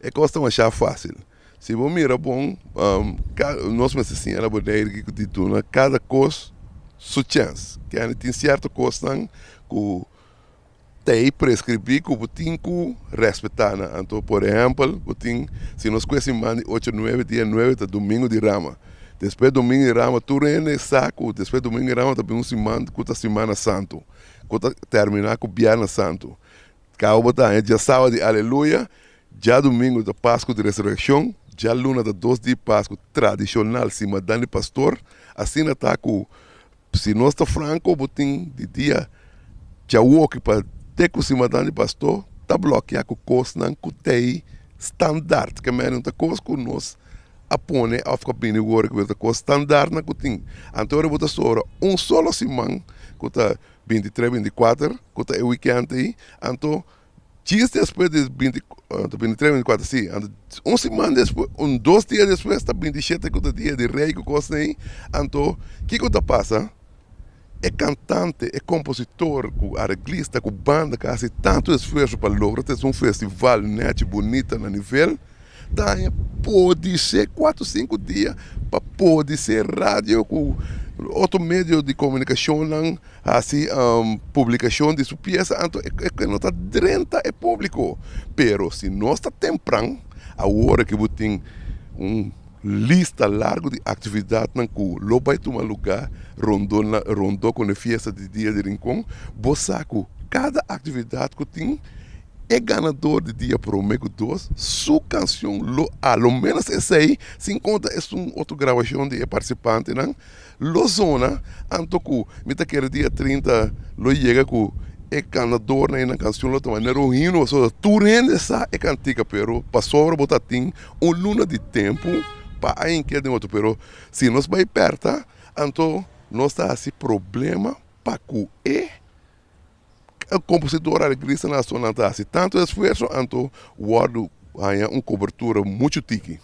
é costa uma chave fácil. Se você mira bom, nós mas assim, ela pode ir que titula cada coisa sua chance. Que tem certo coisa que tem prescrever que você tem que respeitar. Então, por exemplo, se nós conhecemos 8, 9, dia 9, é domingo de Rama. Depois domingo de Rama, tu rende saco. Depois domingo de Rama, também semana, que Semana Santo. Que terminar com Viernes Santo. Cabo já sábado de Aleluia, já domingo da Páscoa de Ressurreição, já luna da 2 de Páscoa tradicional, cima de pastor. Assim está com, se nós está franco, botem de dia, já o que para ter com cima de pastor, está bloqueado com coisa não que tem standard, que é uma coisa que nós apone a ficar bem agora que é coisa standard na que tem. Então eu vou só solo semana, que está 23, 24, que está o weekend aí, então dias depois de 23, 24, sim, semana depois, 2 dias depois, está 27, que é dia de rei, que coisa aí, então, o que passa? É cantante, é compositor, arreglista, banda, que faz tanto esforço para lograr ter um festival net bonito no nível, pode ser 4, 5 dias, pode ser rádio, com outro meio de comunicação, assim, publicação de sua peça, então é não está 30 é público. Pero se nós está temprano, a hora que você tem lista larga de atividades que lo vai tomar lugar, rondou com a festa de dia de rincão, você sabe cada atividade que tem é ganador de dia para o Mego 2, sua canção, ao menos essa aí, se encontra é uma outra gravação de participante, não? Lo zona, anto que, me tá querendo dia 30, lo chega com é ganador na canção, lo toma nero hino, so tu rende essa é cantica, pero passou a botar tem luna de tempo para aí que é de outro, pero se nós vai perto, então nós tá esse problema para que o compositor arreglista nacional tá assim tanto esforço, então o guardo ganha uma cobertura muito tique.